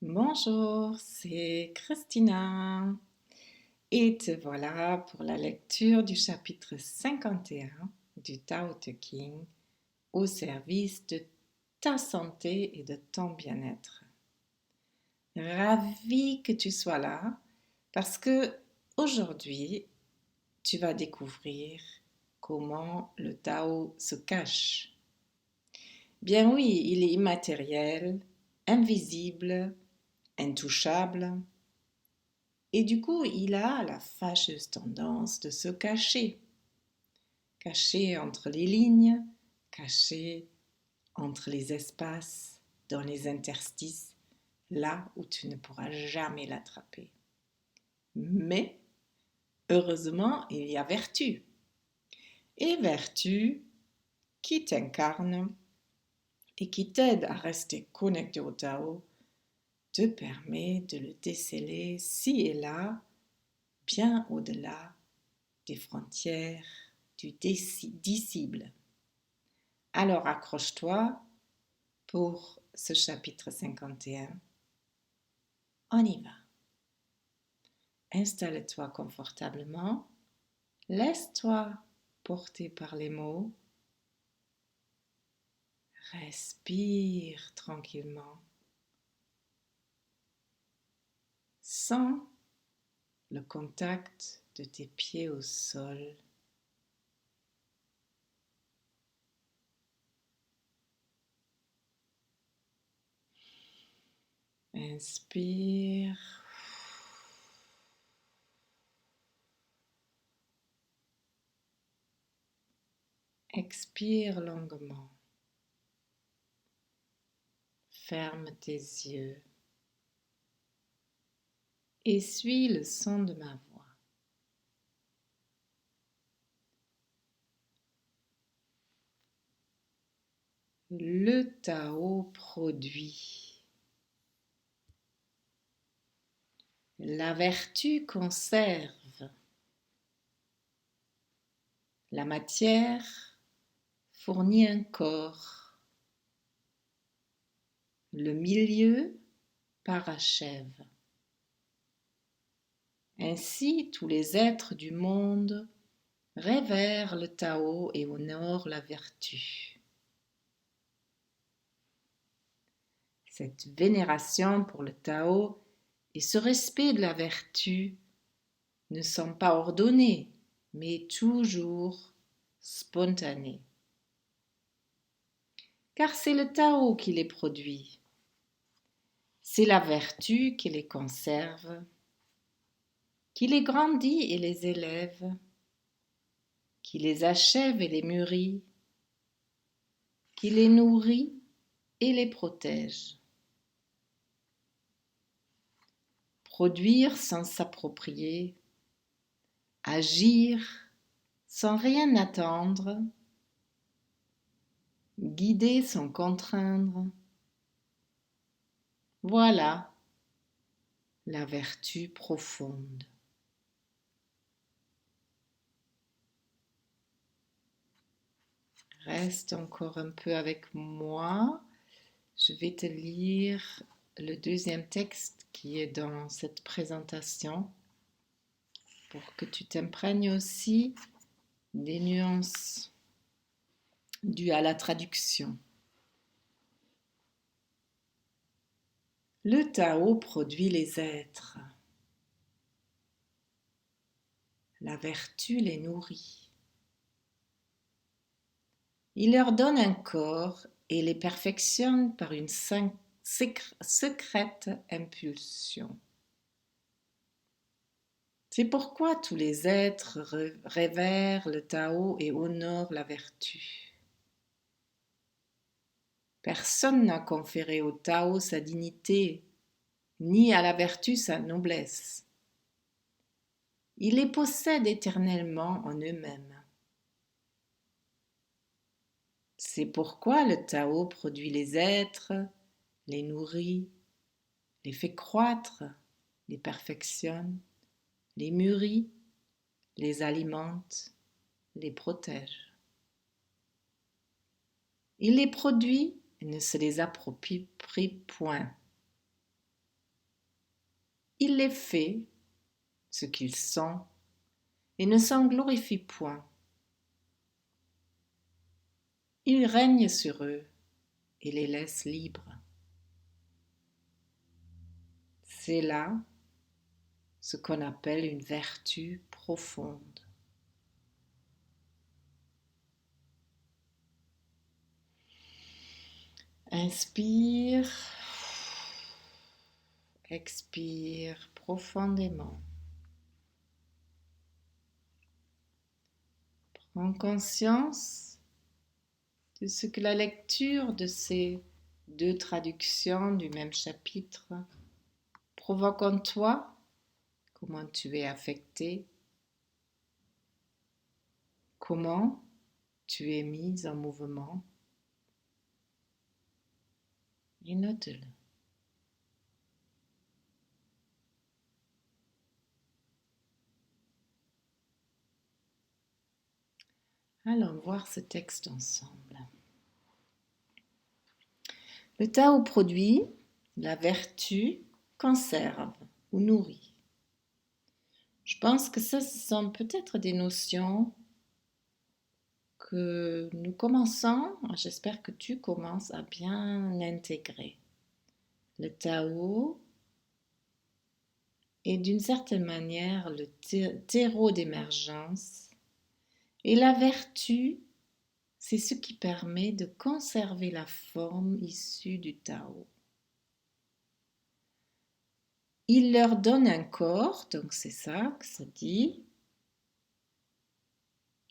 Bonjour, c'est Christina et te voilà pour la lecture du chapitre 51 du Tao Te Ching au service de ta santé et de ton bien-être. Ravi que tu sois là parce que aujourd'hui tu vas découvrir comment le Tao se cache. Bien oui, il est immatériel, invisible, intouchable. Et du coup, il a la fâcheuse tendance de se cacher. Caché entre les lignes, caché entre les espaces, dans les interstices, là où tu ne pourras jamais l'attraper. Mais, heureusement, il y a vertu. Et vertu qui t'incarne et qui t'aide à rester connecté au Tao te permet de le déceler ci et là, bien au-delà des frontières du disciple. Alors accroche-toi pour ce chapitre 51. On y va. Installe-toi confortablement. Laisse-toi porter par les mots. Respire tranquillement. Sens le contact de tes pieds au sol. Inspire. Expire longuement. Ferme tes yeux et suis le son de ma voix. Le Tao produit. La vertu conserve. La matière fournit un corps. Le milieu parachève. Ainsi, tous les êtres du monde révèrent le Tao et honorent la vertu. Cette vénération pour le Tao et ce respect de la vertu ne sont pas ordonnés, mais toujours spontanés. Car c'est le Tao qui les produit. C'est la vertu qui les conserve, qui les grandit et les élève, qui les achève et les mûrit, qui les nourrit et les protège. Produire sans s'approprier, agir sans rien attendre, guider sans contraindre. Voilà la vertu profonde. Reste encore un peu avec moi. Je vais te lire le deuxième texte qui est dans cette présentation pour que tu t'imprègnes aussi des nuances dues à la traduction. Le Tao produit les êtres. La vertu les nourrit. Il leur donne un corps et les perfectionne par une secrète impulsion. C'est pourquoi tous les êtres révèrent le Tao et honorent la vertu. Personne n'a conféré au Tao sa dignité, ni à la vertu sa noblesse. Ils les possèdent éternellement en eux-mêmes. C'est pourquoi le Tao produit les êtres, les nourrit, les fait croître, les perfectionne, les mûrit, les alimente, les protège. Il les produit et ne se les approprie point. il les fait, ce qu'ils sont, et ne s'en glorifie point. Il règne sur eux et les laisse libres. C'est là ce qu'on appelle une vertu profonde. Inspire, expire profondément. Prends conscience de ce que la lecture de ces deux traductions du même chapitre provoque en toi, comment tu es affecté, comment tu es mis en mouvement, et note-le. Allons voir ce texte ensemble. Le Tao produit, la vertu conserve ou nourrit. Je pense que ça, ce sont peut-être des notions que nous commençons, j'espère que tu commences à bien intégrer. Le Tao est d'une certaine manière le terreau d'émergence et la vertu, c'est ce qui permet de conserver la forme issue du Tao. Il leur donne un corps, donc c'est ça que ça dit.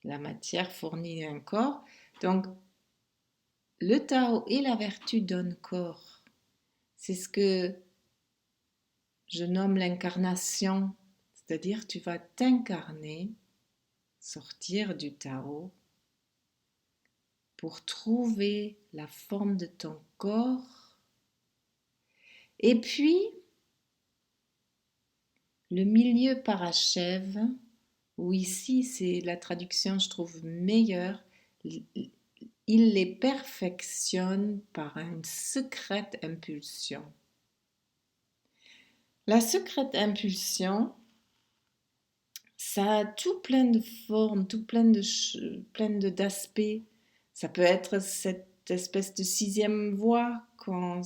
La matière fournit un corps. Donc, le Tao et la vertu donnent corps. C'est ce que je nomme l'incarnation, c'est-à-dire tu vas t'incarner, sortir du Tao pour trouver la forme de ton corps. Et puis, le milieu parachève, où ici c'est la traduction je trouve meilleure, il les perfectionne par une secrète impulsion. La secrète impulsion, ça a tout plein de formes, tout plein d'aspects. Ça peut être cette espèce de sixième voie, le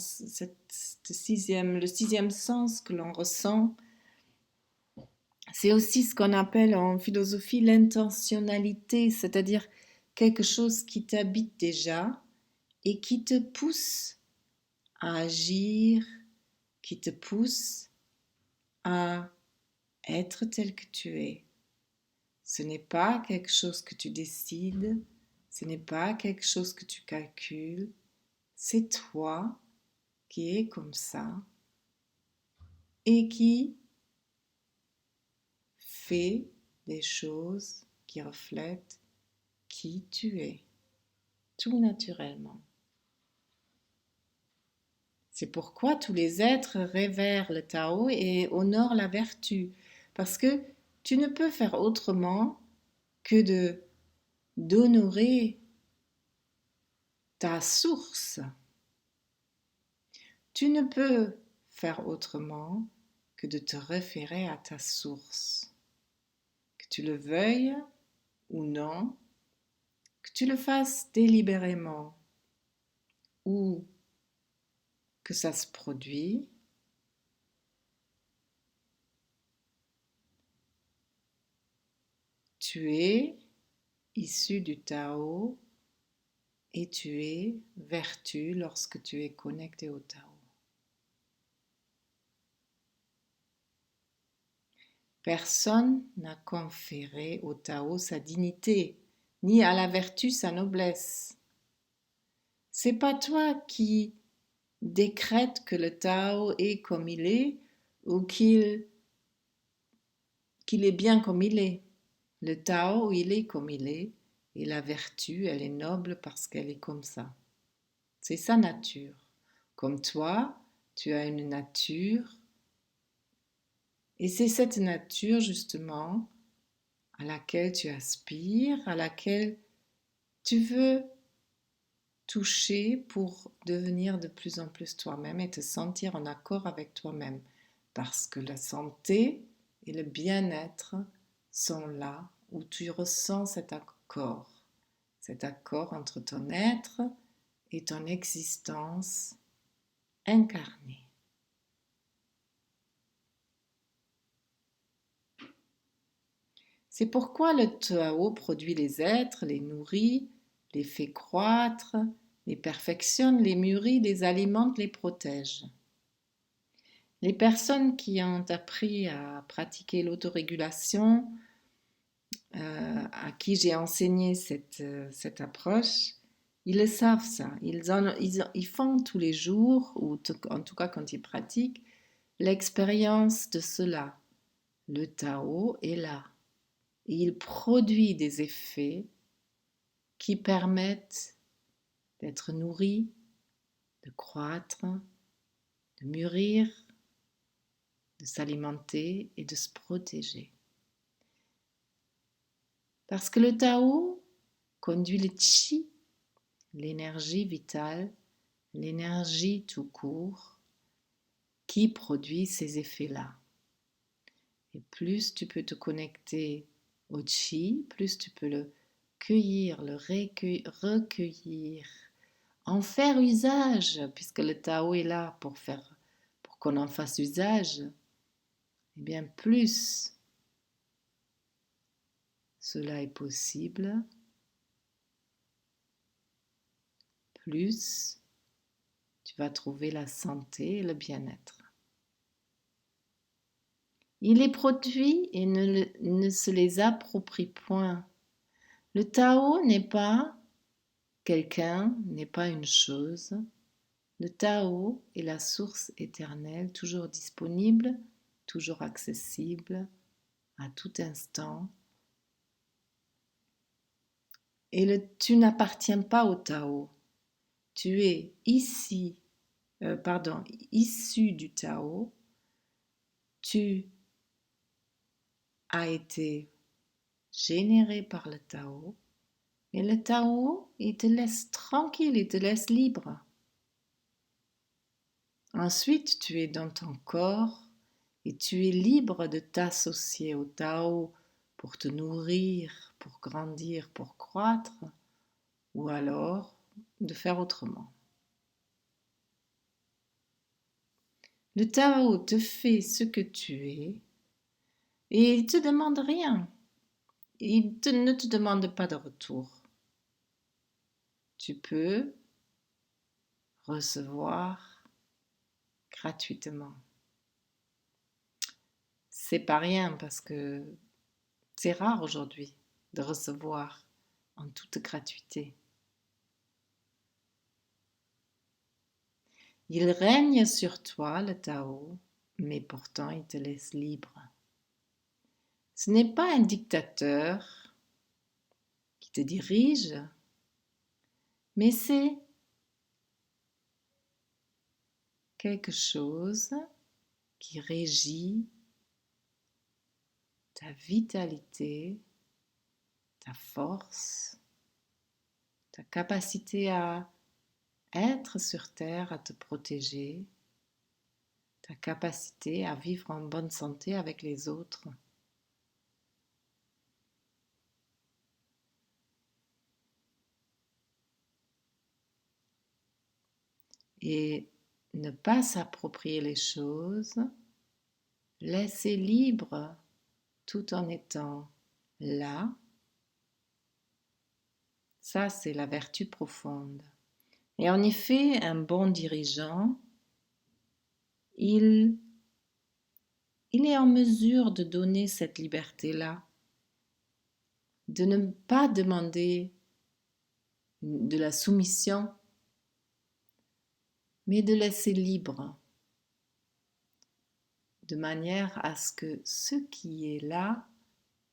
sixième sens que l'on ressent. C'est aussi ce qu'on appelle en philosophie l'intentionnalité, c'est-à-dire quelque chose qui t'habite déjà et qui te pousse à agir, qui te pousse à être tel que tu es. Ce n'est pas quelque chose que tu décides, ce n'est pas quelque chose que tu calcules, c'est toi qui es comme ça et qui fait des choses qui reflètent qui tu es, tout naturellement. C'est pourquoi tous les êtres révèrent le Tao et honorent la vertu, parce que tu ne peux faire autrement que d'honorer ta source. Tu ne peux faire autrement que de te référer à ta source. Que tu le veuilles ou non, que tu le fasses délibérément ou que ça se produit, tu es issu du Tao et tu es vertu lorsque tu es connecté au Tao. Personne n'a conféré au Tao sa dignité, ni à la vertu sa noblesse. C'est pas toi qui décrète que le Tao est comme il est ou qu'il est bien comme il est. Le Tao, il est comme il est et la vertu, elle est noble parce qu'elle est comme ça. C'est sa nature. Comme toi, tu as une nature et c'est cette nature justement à laquelle tu aspires, à laquelle tu veux toucher pour devenir de plus en plus toi-même et te sentir en accord avec toi-même. parce que la santé et le bien-être sont là où tu ressens cet accord entre ton être et ton existence incarnée. C'est pourquoi le Tao produit les êtres, les nourrit, les fait croître, les perfectionne, les mûrit, les alimente, les protège. Les personnes qui ont appris à pratiquer l'autorégulation, à qui j'ai enseigné cette approche, ils le savent ça. Ils font tous les jours, ou en tout cas quand ils pratiquent, l'expérience de cela. Le Tao est là. Et il produit des effets qui permettent d'être nourris, de croître, de mûrir, de s'alimenter et de se protéger. Parce que le Tao conduit le Qi, l'énergie vitale, l'énergie tout court, qui produit ces effets-là. Et plus tu peux te connecter au Qi, plus tu peux le cueillir, le recueillir, en faire usage, puisque le Tao est là pour qu'on en fasse usage, et bien plus cela est possible, plus tu vas trouver la santé et le bien-être. Il les produit et ne se les approprie point. Le Tao n'est pas quelqu'un, n'est pas une chose. Le Tao est la source éternelle, toujours disponible, toujours accessible, à tout instant. Et tu n'appartiens pas au Tao. Tu es issu du Tao. Tu as été généré par le Tao. Et le Tao, il te laisse tranquille, il te laisse libre. Ensuite, tu es dans ton corps et tu es libre de t'associer au Tao pour te nourrir, pour grandir, pour croître, ou alors de faire autrement. Le Tao te fait ce que tu es et il ne te demande rien. Ne te demande pas de retour. Tu peux recevoir gratuitement. C'est pas rien parce que c'est rare aujourd'hui de recevoir en toute gratuité. Il règne sur toi, le Tao, mais pourtant il te laisse libre. Ce n'est pas un dictateur qui te dirige, mais c'est quelque chose qui régit ta vitalité, ta force, ta capacité à être sur terre, à te protéger, ta capacité à vivre en bonne santé avec les autres. Et ne pas s'approprier les choses, laisser libre tout en étant là, ça c'est la vertu profonde. Et en effet, un bon dirigeant, il est en mesure de donner cette liberté-là, de ne pas demander de la soumission, mais de laisser libre, de manière à ce que ce qui est là,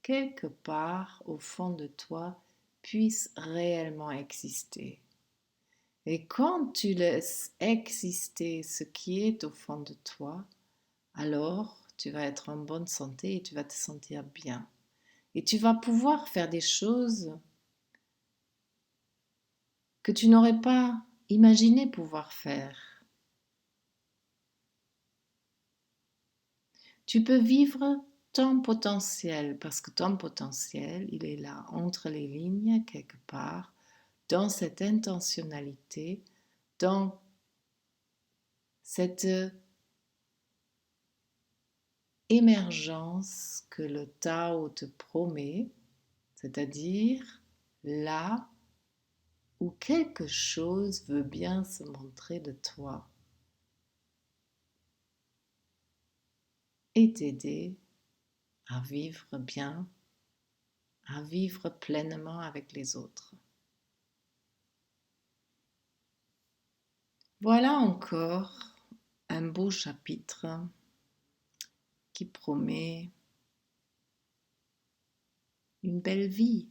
quelque part au fond de toi, puisse réellement exister. Et quand tu laisses exister ce qui est au fond de toi, alors tu vas être en bonne santé et tu vas te sentir bien. Et tu vas pouvoir faire des choses que tu n'aurais pas imaginé pouvoir faire. Tu peux vivre ton potentiel, parce que ton potentiel, il est là, entre les lignes, quelque part, dans cette intentionnalité, dans cette émergence que le Tao te promet, c'est-à-dire là où quelque chose veut bien se montrer de toi et t'aider à vivre bien, à vivre pleinement avec les autres. Voilà encore un beau chapitre qui promet une belle vie,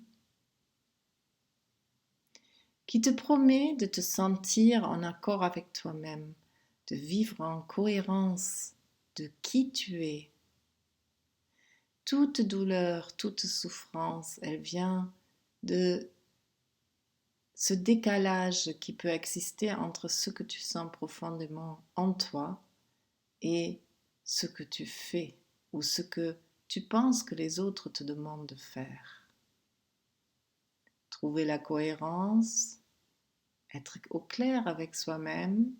qui te promet de te sentir en accord avec toi-même, de vivre en cohérence de qui tu es. Toute douleur, toute souffrance, elle vient de ce décalage qui peut exister entre ce que tu sens profondément en toi et ce que tu fais ou ce que tu penses que les autres te demandent de faire. Trouver la cohérence, être au clair avec soi-même,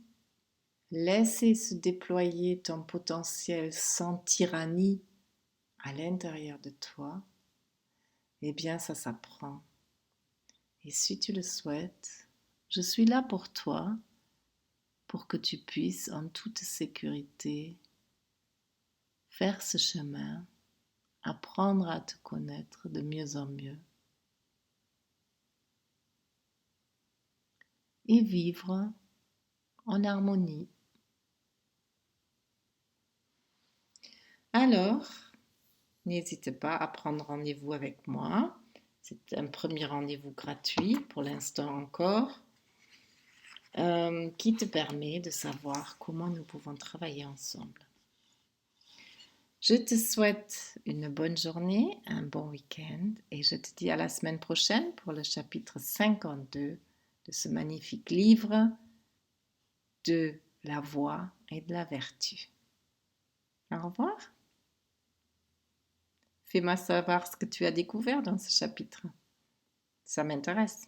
laisser se déployer ton potentiel sans tyrannie à l'intérieur de toi, eh bien ça s'apprend. Et si tu le souhaites, je suis là pour toi, pour que tu puisses en toute sécurité faire ce chemin, apprendre à te connaître de mieux en mieux et vivre en harmonie. Alors, n'hésite pas à prendre rendez-vous avec moi. C'est un premier rendez-vous gratuit pour l'instant encore, qui te permet de savoir comment nous pouvons travailler ensemble. Je te souhaite une bonne journée, un bon week-end et je te dis à la semaine prochaine pour le chapitre 52 de ce magnifique livre de la voix et de la vertu. Au revoir. Fais-moi savoir ce que tu as découvert dans ce chapitre. Ça m'intéresse.